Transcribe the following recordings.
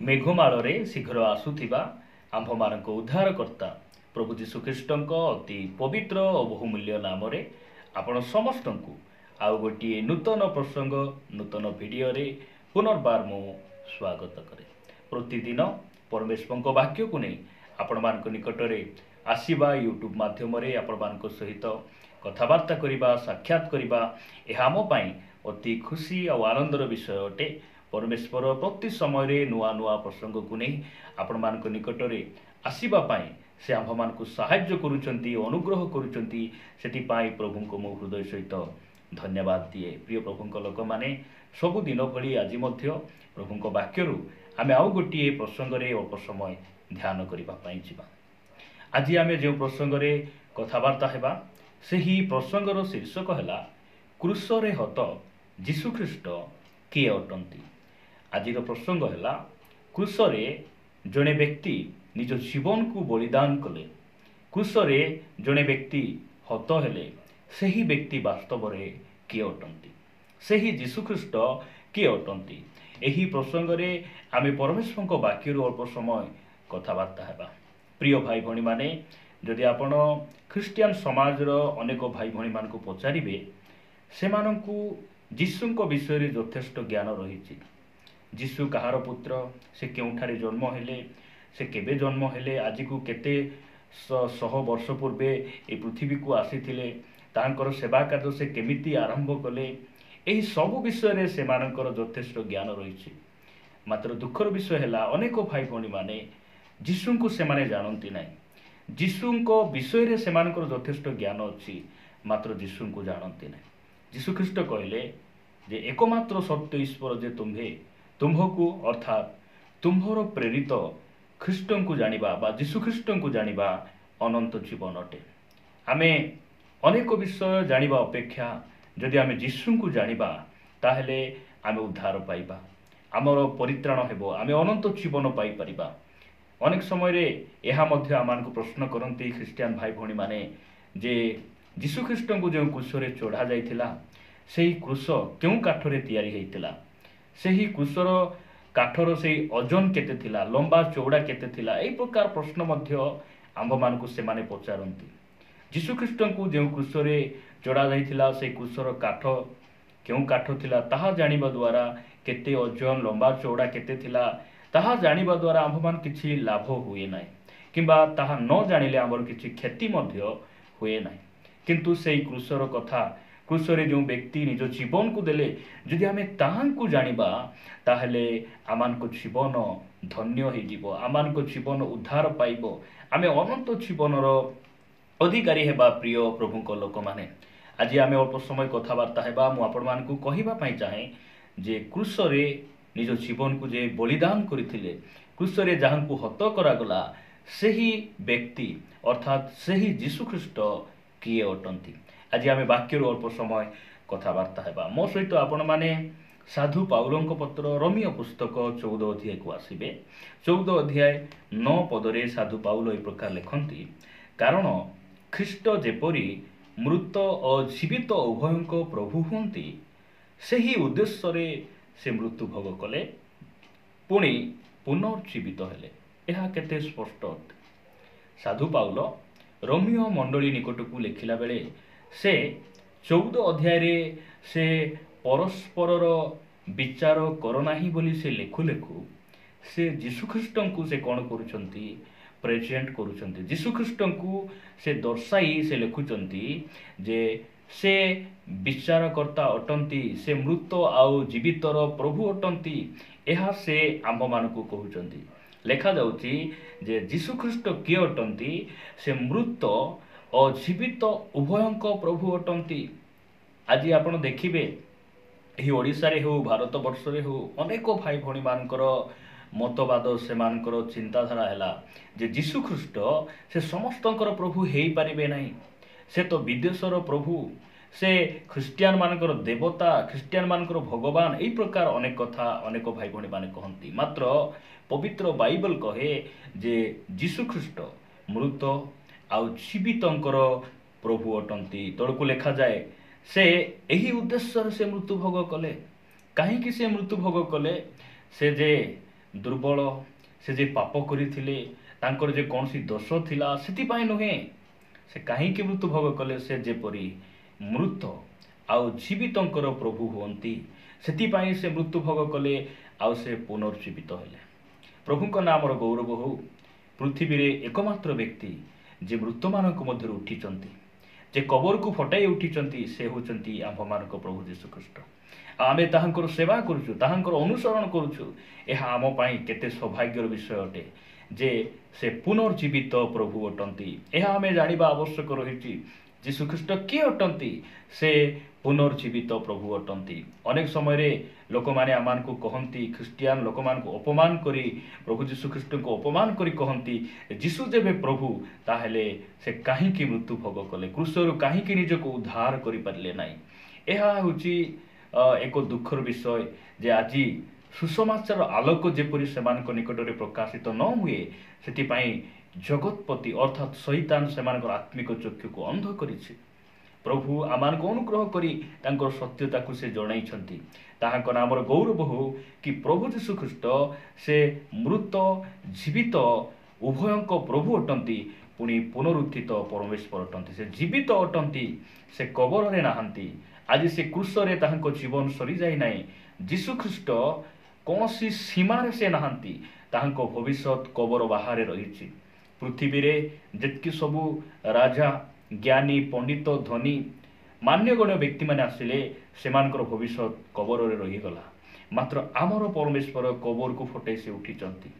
मेघमाଳରେ शीघ्र आसुथिबा आम्भमानଙ୍କ उद्धारकर्ता प्रभु ଯୀଶୁଖ୍ରୀଷ୍ଟଙ୍କ ଅତି ପବିତ୍ର ଓ ବହୁମୂଲ୍ୟ ନାମରେ ଆପଣ ସମସ୍ତଙ୍କୁ ଆଉ ଗୋଟିଏ ନୂତନ ପ୍ରସଙ୍ଗ ନୂତନ ଭିଡ଼ିଓରେ ପୁନର୍ବାର ମୁଁ ସ୍ୱାଗତ କରେ। ପ୍ରତିଦିନ ପରମେଶ୍ୱରଙ୍କ ବାକ୍ୟକୁ ନେଇ ଆପଣମାନଙ୍କ ନିକଟରେ ଆସିବା ୟୁଟ୍ୟୁବ୍ ମାଧ୍ୟମରେ ଆପଣମାନଙ୍କ ସହିତ କଥାବାର୍ତ୍ତା କରିବା ସାକ୍ଷାତ କରିବା ଏହା ଆମ ପାଇଁ ଅତି ଖୁସି ଆଉ ଆନନ୍ଦର ବିଷୟ ଅଟେ। परमेश्वर प्रति समय नुआ नुआ प्रसंग को नहीं आपण मान निकटरे आसवा से आम मान साहाय्य करुँच अनुग्रह करुँच प्रभु को मो हृदय सहित धन्यवाद दिए। प्रिय प्रभु लोक मैंने सबुदिन भली आज प्रभु वाक्यरू आम आउ गोटे प्रसंग अल्प समय ध्यान करने जा। आज आम जो प्रसंग कथबार्ता हेबा सही प्रसंगर शीर्षक है क्रूसरे हत जीशुख्रीष्ट किए अटंती। आज प्रसंग है क्रूसरे जड़े व्यक्ति निज जीवन को बलिदान कले, क्रूसरे जड़े व्यक्ति हत हेले सही व्यक्ति वास्तव में किए अटंती, सही जीशुख्रीष्ट किए अटंती। यही प्रसंग में आम परमेश्वर वाक्य अल्प समय कथबार्ता हेबा। प्रिय भाई भणी माने जदि आपण ख्रिस्टियन समाज अनेक भाई भणी मान को पचारे से जीशुଙ୍କ विषय रे यथेष्ट ज्ञान रही। जीशु कहार पुत्र, से केउठारे जन्म हेले, से केबे जन्म हेले, आज को केते शह वर्ष पूर्वे ए पृथ्वी को आसीथिले, तांकर सेवा कार्य से केमिति आरंभ कले, एही सब विषय रे से मानकर यथेष्ट ज्ञान रही। मात्र दुखर विषय है अनेक भाई भणी माने जीशु को से माने जानती ना। जीशुଙ୍କ विषय रे से मानकर यथेष्ट ज्ञान अच्छी, मात्र जीशु को जानती ना। जीशुख्रीष्ट कहले जे एकमात्र सत्य ईश्वर जे तुम्भको अर्थात तुम्भर प्रेरित ख्रीष्ट को जानिबा बा जीशुख्रीष्ट को जानिबा अनंत जीवन अटे। आमे अनेक विषय जानिबा अपेक्षा जदि आमे जीशु को जानिबा ताहेले आमे उद्धार पाइबा, आमर परित्राण हेबो, आमे अनंत जीवन पाई परिबा। अनेक समय रे एहा मध्य आमानकु प्रश्न करंती ख्रिस्टियन भाई भणी माने जे जीशुख्रीष्ट को जो क्रूसरे चढ़ा जाइथिला सेही क्रूस क्यों काठरे तैयारी होइतिला, सेही क्रूसर काठर से ओजन केते थिला, लंबा चौड़ा केते थिला, एई प्रकार प्रश्न मध्य आंभ मानकु से माने पचारंती। जीशुख्रीष्ट को जो क्रूसरे चढ़ा जाइथिला से क्रूसर काठ क्यों काठ थिला ताहा जानिबा द्वारा केते ओजन लंबा चौड़ा केते थिला ताहा जानिबा द्वारा आंभ मान किछि लाभ हुए नाही, किंबा ताहा न जानिले आमर किछि क्षति मध्य हुए नाही। किंतु सेही क्रूसर कथा, क्रूसरे जो व्यक्ति निज जीवन को देले जदि आमे ताहांकु जानिबा ताहेले आमानको जीवन धन्य हो जिवो, आमानको जीवन उद्धार पाइबो, आमे अनंत जीवनर अधिकारी हेबा। प्रिय प्रभुଙ୍କ लोक माने आज आमे अल्प समय कथबार्ता हेबा। मु आपण मानकु कहिबा पई चाहे जे क्रूसरे निज जीवन को जे बलिदान करथिले, क्रूसरे जहांकु हत करागला सही व्यक्ति अर्थात सही जीशुख्रीष्ट किए अटंती। आज आम वाक्य अल्प समय कथबार्ता हेबा। मो सहित आपण माने साधु पाउलଙ୍କ पत्र रोमियो पुस्तक 14 अध्याय को आसिबे। 14 अध्याय 9 पदरे साधु पाउल ए प्रकार लिखंती, कारण ख्रीष्ट जेपरी मृत और जीवित उभयଙ୍କ प्रभु हुंती सही उद्देश्य रे से मृत्यु भोग कले पुणी पुनर्जीवित हेले। यह केते स्पष्ट अटे। साधु पाउल रोमियो मंडली निकट को लिखिला बेले से 14 अध्याय रे से परस्पर विचार करनाही बोली से लेखु लेखु से जीशुख्रीष्ट को से कौन करुछंती प्रेजेंट करुछंती। जीशुख्रीष्ट को से दर्शाई से लिखुचंती जे से विचारकर्ता अटंती, से मृत आउ जीवितर प्रभु अटंती। यह से आंभ मानकु कहउचंती। लेखा जाउची जे जीशुख्रीष्ट किए अटंती, से मृत और जीवित उभयଙ୍କ प्रभु अटंती। आज आपण देखिबे एही ओडिसा रे हो, भारत वर्ष रे हो, अनेक भाई भणी मानकर मतवाद से मानकर चिंताधारा हैला जे जीशुख्रीष्ट से समस्तंकर प्रभु हेई पारिबे नाही, से तो विदेशर प्रभु, से ख्रिस्टियन मानकर देवता, ख्रिस्टियन मानकर भगवान, एई प्रकार अनेक कथा अनेक भाई भणी माने कहंती। मात्र पवित्र बाइबल कहे जे जीशुख्रीष्ट मृत आउ जीवितंकर प्रभु अटंती। तळकु लेखा जाए से एही उद्देश्य से मृत्यु भोग कले। कहीं से मृत्यु भोग कले से जे ଦୁର୍ବଳ, ସେ ଯେ ପାପ କରିଥିଲେ, ତାଙ୍କର ଯେ କୌଣସି ଦୋଷ ଥିଲା ସେଥିପାଇଁ ନୁହେଁ। ସେ କାହିଁକି ମୃତ୍ୟୁ ଭୋଗ କଲେ? ସେ ଯେପରି ମୃତ ଆଉ ଜୀବିତଙ୍କର ପ୍ରଭୁ ହୁଅନ୍ତି, ସେଥିପାଇଁ ସେ ମୃତ୍ୟୁ ଭୋଗ କଲେ ଆଉ ସେ ପୁନର୍ଜୀବିତ ହେଲେ। ପ୍ରଭୁଙ୍କ ନାମର ଗୌରବ ହଉ। ପୃଥିବୀରେ ଏକମାତ୍ର ବ୍ୟକ୍ତି ଯେ ମୃତମାନଙ୍କ ମଧ୍ୟରୁ ଉଠିଛନ୍ତି, ଯେ କବରକୁ ଫଟାଇ ଉଠିଛନ୍ତି, ସେ ହେଉଛନ୍ତି ଆମ୍ଭମାନଙ୍କ ପ୍ରଭୁ ଯୀଶୁଖ୍ରୀଷ୍ଟ। ଆଉ ଆମେ ତାହାଙ୍କର ସେବା କରୁଛୁ, ତାହାଙ୍କର ଅନୁସରଣ କରୁଛୁ। ଏହା ଆମ ପାଇଁ କେତେ ସୌଭାଗ୍ୟର ବିଷୟ ଅଟେ ଯେ ସେ ପୁନର୍ଜୀବିତ ପ୍ରଭୁ ଅଟନ୍ତି। ଏହା ଆମେ ଜାଣିବା ଆବଶ୍ୟକ ରହିଛି। ଯୀଶୁଖ୍ରୀଷ୍ଟ କିଏ ଅଟନ୍ତି? ସେ ପୁନର୍ଜୀବିତ ପ୍ରଭୁ ଅଟନ୍ତି। ଅନେକ ସମୟରେ ଲୋକମାନେ ଆମମାନଙ୍କୁ କହନ୍ତି, ଖ୍ରୀଷ୍ଟିଆନ ଲୋକମାନଙ୍କୁ ଅପମାନ କରି, ପ୍ରଭୁ ଯୀଶୁଖ୍ରୀଷ୍ଟଙ୍କୁ ଅପମାନ କରି କହନ୍ତି, ଯୀଶୁ ଯେବେ ପ୍ରଭୁ, ତାହେଲେ ସେ କାହିଁକି ମୃତ୍ୟୁ ଭୋଗ କଲେ? କ୍ରୁଶରୁ କାହିଁକି ନିଜକୁ ଉଦ୍ଧାର କରିପାରିଲେ ନାହିଁ? ଏହା ହେଉଛି ଏକ ଦୁଃଖର ବିଷୟ ଯେ ଆଜି ସୁସମାଚାର ଆଲୋକ ଯେପରି ସେମାନଙ୍କ ନିକଟରେ ପ୍ରକାଶିତ ନ ହୁଏ, ସେଥିପାଇଁ ଜଗତପତି ଅର୍ଥାତ୍ ଶୈତାନ ସେମାନଙ୍କର ଆତ୍ମିକ ଚକ୍ଷୁକୁ ଅନ୍ଧ କରିଛି। ପ୍ରଭୁ ଆମମାନଙ୍କୁ ଅନୁଗ୍ରହ କରି ତାଙ୍କର ସତ୍ୟତାକୁ ସେ ଜଣାଇଛନ୍ତି। ତାହାଙ୍କ ନାମର ଗୌରବ ହଉ କି ପ୍ରଭୁ ଯୀଶୁଖ୍ରୀଷ୍ଟ ସେ ମୃତ ଜୀବିତ ଉଭୟଙ୍କ ପ୍ରଭୁ ଅଟନ୍ତି, ପୁଣି ପୁନରୁତ୍ଥିତ ପରମେଶ୍ୱର ଅଟନ୍ତି। ସେ ଜୀବିତ ଅଟନ୍ତି, ସେ କବରରେ ନାହାନ୍ତି। ଆଜି ସେ କ୍ରୁଶରେ ତାହାଙ୍କ ଜୀବନ ସରିଯାଇ ନାହିଁ। ଯୀଶୁଖ୍ରୀଷ୍ଟ କୌଣସି ସୀମାରେ ସେ ନାହାନ୍ତି, ତାହାଙ୍କ ଭବିଷ୍ୟତ କବର ବାହାରେ ରହିଛି। ପୃଥିବୀରେ ଯେତିକି ସବୁ ରାଜା, ଜ୍ଞାନୀ, ପଣ୍ଡିତ, ଧନୀ, ମାନ୍ୟଗଣ୍ୟ ବ୍ୟକ୍ତିମାନେ ଆସିଲେ, ସେମାନଙ୍କର ଭବିଷ୍ୟତ କବରରେ ରହିଗଲା। ମାତ୍ର ଆମର ପରମେଶ୍ୱର କବରକୁ ଫଟାଇ ସେ ଉଠିଛନ୍ତି।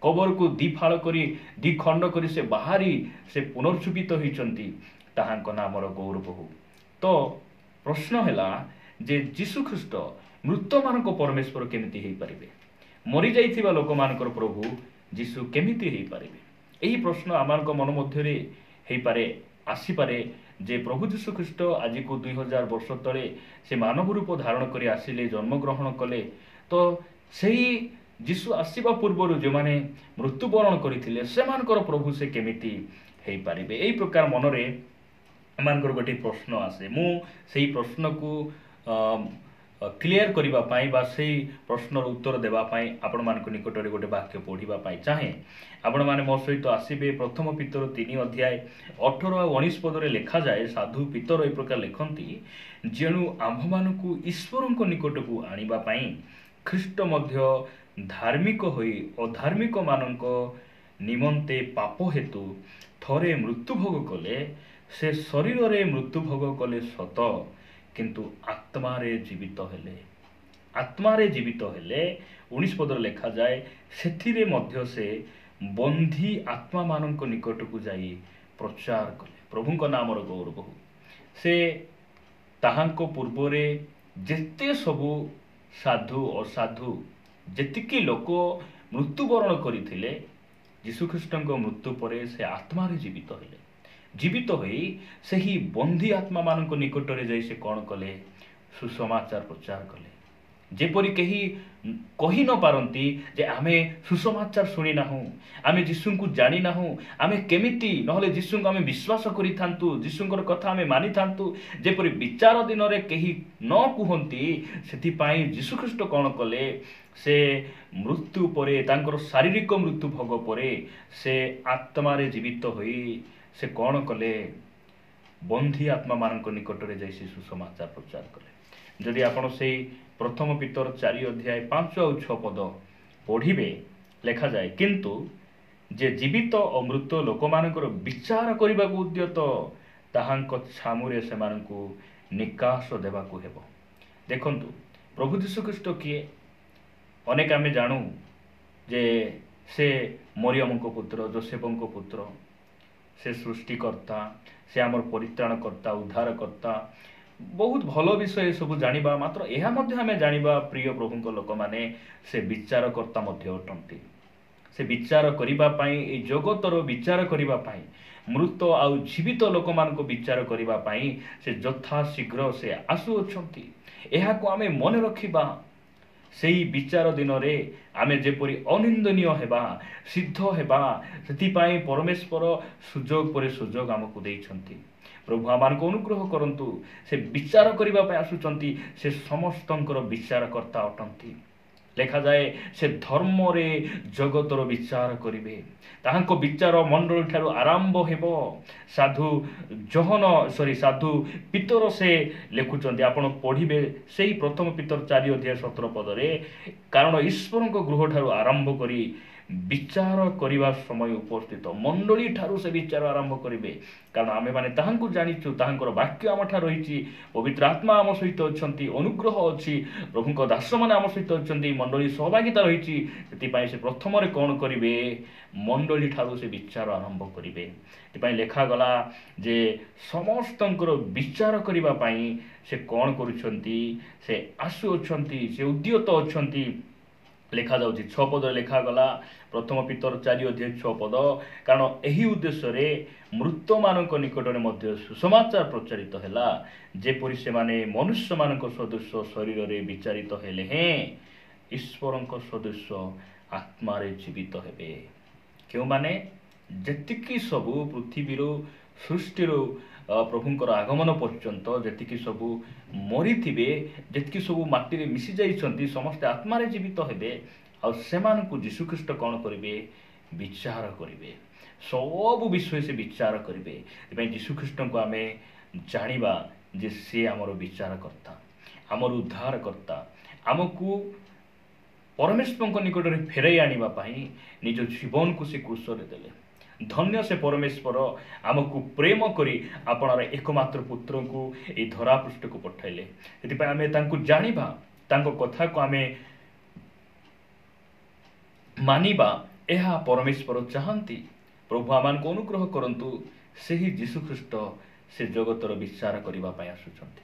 କବରକୁ ଦିଫାଳ କରି, ଦିଖଣ୍ଡ କରି ସେ ବାହାରି ସେ ପୁନର୍ଜୀବିତ ହୋଇଛନ୍ତି। ତାହାଙ୍କ ନାମର ଗୌରବ ହଉ। ତ ପ୍ରଶ୍ନ ହେଲା ଯେ ଯୀଶୁଖ୍ରୀଷ୍ଟ ମୃତମାନଙ୍କ ପରମେଶ୍ୱର କେମିତି ହେଇପାରିବେ? ମରିଯାଇଥିବା ଲୋକମାନଙ୍କର ପ୍ରଭୁ ଯୀଶୁ କେମିତି ହେଇପାରିବେ? ଏହି ପ୍ରଶ୍ନ ଆମମାନଙ୍କ ମନ ମଧ୍ୟରେ ହେଇପାରେ, ଆସିପାରେ ଯେ ପ୍ରଭୁ ଯୀଶୁଖ୍ରୀଷ୍ଟ ଆଜିକୁ 2000 ବର୍ଷ ତଳେ ସେ ମାନବ ରୂପ ଧାରଣ କରି ଆସିଲେ, ଜନ୍ମଗ୍ରହଣ କଲେ। ତ ସେହି ଯୀଶୁ ଆସିବା ପୂର୍ବରୁ ଯେଉଁମାନେ ମୃତ୍ୟୁବରଣ କରିଥିଲେ, ସେମାନଙ୍କର ପ୍ରଭୁ ସେ କେମିତି ହେଇପାରିବେ? ଏହି ପ୍ରକାର ମନରେ ଏମାନଙ୍କର ଗୋଟିଏ ପ୍ରଶ୍ନ ଆସେ। ମୁଁ ସେହି ପ୍ରଶ୍ନକୁ କ୍ଲିୟର କରିବା ପାଇଁ ବା ସେହି ପ୍ରଶ୍ନର ଉତ୍ତର ଦେବା ପାଇଁ ଆପଣମାନଙ୍କ ନିକଟରେ ଗୋଟେ ବାକ୍ୟ ପଢ଼ିବା ପାଇଁ ଚାହେଁ। ଆପଣମାନେ ମୋ ସହିତ ଆସିବେ। ପ୍ରଥମ ପିତର 3 ଅଧ୍ୟାୟ 18 ଆଉ 19 ପଦରେ ଲେଖାଯାଏ, ସାଧୁ ପିତର ଏହି ପ୍ରକାର ଲେଖନ୍ତି, ଯେଣୁ ଆମ୍ଭମାନଙ୍କୁ ଈଶ୍ୱରଙ୍କ ନିକଟକୁ ଆଣିବା ପାଇଁ ଖ୍ରୀଷ୍ଟ ମଧ୍ୟ ଧାର୍ମିକ ହୋଇ ଅଧାର୍ମିକମାନଙ୍କ ନିମନ୍ତେ ପାପ ହେତୁ ଥରେ ମୃତ୍ୟୁଭୋଗ କଲେ। ସେ ଶରୀରରେ ମୃତ୍ୟୁଭୋଗ କଲେ ସତ, କିନ୍ତୁ ଆତ୍ମାରେ ଜୀବିତ ହେଲେ। ଆତ୍ମାରେ ଜୀବିତ ହେଲେ। 19 ପଦରେ ଲେଖାଯାଏ, ସେଥିରେ ମଧ୍ୟ ସେ ବନ୍ଦୀ ଆତ୍ମାମାନଙ୍କ ନିକଟକୁ ଯାଇ ପ୍ରଚାର କଲେ। ପ୍ରଭୁଙ୍କ ନାମର ଗୌରବ ହଉ। ସେ ତାହାଙ୍କ ପୂର୍ବରେ ଯେତେ ସବୁ ସାଧୁ ଅସାଧୁ ଯେତିକି ଲୋକ ମୃତ୍ୟୁବରଣ କରିଥିଲେ, ଯୀଶୁଖ୍ରୀଷ୍ଟଙ୍କ ମୃତ୍ୟୁ ପରେ ସେ ଆତ୍ମାରେ ଜୀବିତ ହେଲେ। ଜୀବିତ ହୋଇ ସେହି ବନ୍ଦୀ ଆତ୍ମାମାନଙ୍କ ନିକଟରେ ଯାଇ ସେ କ'ଣ କଲେ? ସୁସମାଚାର ପ୍ରଚାର କଲେ। ଯେପରି କେହି କହି ନ ପାରନ୍ତି ଯେ ଆମେ ସୁସମାଚାର ଶୁଣି ନାହୁଁ, ଆମେ ଯୀଶୁଙ୍କୁ ଜାଣି ନାହୁଁ, ଆମେ କେମିତି ନହେଲେ ଯୀଶୁଙ୍କୁ ଆମେ ବିଶ୍ୱାସ କରିଥାନ୍ତୁ, ଯୀଶୁଙ୍କର କଥା ଆମେ ମାନିଥାନ୍ତୁ, ଯେପରି ବିଚାର ଦିନରେ କେହି ନ କୁହନ୍ତି, ସେଥିପାଇଁ ଯୀଶୁଖ୍ରୀଷ୍ଟ କ'ଣ କଲେ? ସେ ମୃତ୍ୟୁ ପରେ, ତାଙ୍କର ଶାରୀରିକ ମୃତ୍ୟୁ ଭୋଗ ପରେ ସେ ଆତ୍ମାରେ ଜୀବିତ ହୋଇ ସେ କ'ଣ କଲେ? ବନ୍ଦୀ ଆତ୍ମାମାନଙ୍କ ନିକଟରେ ଯାଇ ସେ ସୁସମାଚାର ପ୍ରଚାର କଲେ। ଯଦି ଆପଣ ସେଇ ପ୍ରଥମ ପିତର 4 ଅଧ୍ୟାୟ 5 ଆଉ 6 ପଦ ପଢ଼ିବେ, ଲେଖାଯାଏ, କିନ୍ତୁ ଯେ ଜୀବିତ ଓ ମୃତ ଲୋକମାନଙ୍କର ବିଚାର କରିବାକୁ ଉଦ୍ୟତ, ତାହାଙ୍କ ଛାମୁରେ ସେମାନଙ୍କୁ ନିକାଶ ଦେବାକୁ ହେବ। ଦେଖନ୍ତୁ, ପ୍ରଭୁ ଯୀଶୁଖ୍ରୀଷ୍ଟ କିଏ? ଅନେକ ଆମେ ଜାଣୁ ଯେ ସେ ମରିୟମଙ୍କ ପୁତ୍ର, ଯୋସେଫଙ୍କ ପୁତ୍ର, ସେ ସୃଷ୍ଟିକର୍ତ୍ତା, ସେ ଆମର ପରିତ୍ରାଣକର୍ତ୍ତା, ଉଦ୍ଧାରକର୍ତ୍ତା। ବହୁତ ଭଲ ବିଷୟ ଏସବୁ ଜାଣିବା। ମାତ୍ର ଏହା ମଧ୍ୟ ଆମେ ଜାଣିବା, ପ୍ରିୟ ପ୍ରଭୁଙ୍କ ଲୋକମାନେ, ସେ ବିଚାରକର୍ତ୍ତା ମଧ୍ୟ ଅଟନ୍ତି। ସେ ବିଚାର କରିବା ପାଇଁ, ଏହି ଜଗତର ବିଚାର କରିବା ପାଇଁ, ମୃତ ଆଉ ଜୀବିତ ଲୋକମାନଙ୍କୁ ବିଚାର କରିବା ପାଇଁ ସେ ଯଥାଶୀଘ୍ର ସେ ଆସୁଅଛନ୍ତି। ଏହାକୁ ଆମେ ମନେ ରଖିବା। ସେହି ବିଚାର ଦିନରେ ଆମେ ଯେପରି ଅନିନ୍ଦନୀୟ ହେବା, ସିଦ୍ଧ ହେବା, ସେଥିପାଇଁ ପରମେଶ୍ୱର ସୁଯୋଗ ପରେ ସୁଯୋଗ ଆମକୁ ଦେଇଛନ୍ତି। ପ୍ରଭୁ ଆମମାନଙ୍କୁ ଅନୁଗ୍ରହ କରନ୍ତୁ। ସେ ବିଚାର କରିବା ପାଇଁ ଆସୁଛନ୍ତି। ସେ ସମସ୍ତଙ୍କର ବିଚାରକର୍ତ୍ତା ଅଟନ୍ତି। ଲେଖାଯାଏ ସେ ଧର୍ମରେ ଜଗତର ବିଚାର କରିବେ। ତାହାଙ୍କ ବିଚାର ମଣ୍ଡଳୀ ଠାରୁ ଆରମ୍ଭ ହେବ। ସାଧୁ ପିତର ସେ ଲେଖୁଛନ୍ତି, ଆପଣ ପଢ଼ିବେ ସେଇ ପ୍ରଥମ ପିତର 4:17 କାରଣ ଈଶ୍ୱରଙ୍କ ଗୃହ ଠାରୁ ଆରମ୍ଭ କରି ବିଚାର କରିବା ସମୟ ଉପସ୍ଥିତ। ମଣ୍ଡଳୀ ଠାରୁ ସେ ବିଚାର ଆରମ୍ଭ କରିବେ, କାରଣ ଆମେମାନେ ତାହାଙ୍କୁ ଜାଣିଛୁ, ତାହାଙ୍କର ବାକ୍ୟ ଆମଠାରେ ରହିଛି, ପବିତ୍ର ଆତ୍ମା ଆମ ସହିତ ଅଛନ୍ତି, ଅନୁଗ୍ରହ ଅଛି, ପ୍ରଭୁଙ୍କ ଦାସମାନେ ଆମ ସହିତ ଅଛନ୍ତି, ମଣ୍ଡଳୀ ସହଭାଗିତା ରହିଛି। ସେଥିପାଇଁ ସେ ପ୍ରଥମରେ କ'ଣ କରିବେ? ମଣ୍ଡଳୀ ଠାରୁ ସେ ବିଚାର ଆରମ୍ଭ କରିବେ। ସେଥିପାଇଁ ଲେଖାଗଲା ଯେ ସମସ୍ତଙ୍କର ବିଚାର କରିବା ପାଇଁ ସେ କ'ଣ କରୁଛନ୍ତି? ସେ ଆସୁଅଛନ୍ତି, ସେ ଉଦ୍ୟତ ଅଛନ୍ତି। ଲେଖାଯାଉଛି 6 ପଦରେ ଲେଖାଗଲା, ପ୍ରଥମ ପିତର 4:6, କାରଣ ଏହି ଉଦ୍ଦେଶ୍ୟରେ ମୃତମାନଙ୍କ ନିକଟରେ ମଧ୍ୟ ସୁସମାଚାର ପ୍ରଚାରିତ ହେଲା, ଯେପରି ସେମାନେ ମନୁଷ୍ୟମାନଙ୍କ ସଦୃଶ ଶରୀରରେ ବିଚାରିତ ହେଲେ ହେଁ ଈଶ୍ୱରଙ୍କ ସଦୃଶ ଆତ୍ମାରେ ଜୀବିତ ହେବେ। କେଉଁମାନେ? ଯେତିକି ସବୁ ପୃଥିବୀରୁ ସୃଷ୍ଟିରୁ ପ୍ରଭୁଙ୍କର ଆଗମନ ପର୍ଯ୍ୟନ୍ତ ଯେତିକି ସବୁ ମରିଥିବେ, ଯେତିକି ସବୁ ମାଟିରେ ମିଶି ଯାଇଛନ୍ତି, ସମସ୍ତେ ଆତ୍ମାରେ ଜୀବିତ ହେବେ। ଆଉ ସେମାନଙ୍କୁ ଯୀଶୁଖ୍ରୀଷ୍ଟ କ'ଣ କରିବେ? ବିଚାର କରିବେ। ସବୁ ବିଷୟ ସେ ବିଚାର କରିବେ। ସେଥିପାଇଁ ଯୀଶୁଖ୍ରୀଷ୍ଟଙ୍କୁ ଆମେ ଜାଣିବା ଯେ ସେ ଆମର ବିଚାରକର୍ତ୍ତା, ଆମର ଉଦ୍ଧାରକର୍ତ୍ତା, ଆମକୁ ପରମେଶ୍ୱରଙ୍କ ନିକଟରେ ଫେରାଇ ଆଣିବା ପାଇଁ ନିଜ ଜୀବନକୁ ସେ କ୍ରୁଶରେ ଦେଲେ। ଧନ୍ୟ ସେ ପରମେଶ୍ୱର, ଆମକୁ ପ୍ରେମ କରି ଆପଣାର ଏକମାତ୍ର ପୁତ୍ରଙ୍କୁ ଏହି ଧରାପୃଷ୍ଠକୁ ପଠାଇଲେ। ସେଥିପାଇଁ ଆମେ ତାଙ୍କୁ ଜାଣିବା, ତାଙ୍କ କଥାକୁ ଆମେ ମାନିବା, ଏହା ପରମେଶ୍ୱର ଚାହାନ୍ତି। ପ୍ରଭୁ ଆମମାନଙ୍କୁ ଅନୁଗ୍ରହ କରନ୍ତୁ। ସେହି ଯୀଶୁଖ୍ରୀଷ୍ଟ ସେ ଜଗତର ବିଚାର କରିବା ପାଇଁ ଆସୁଛନ୍ତି।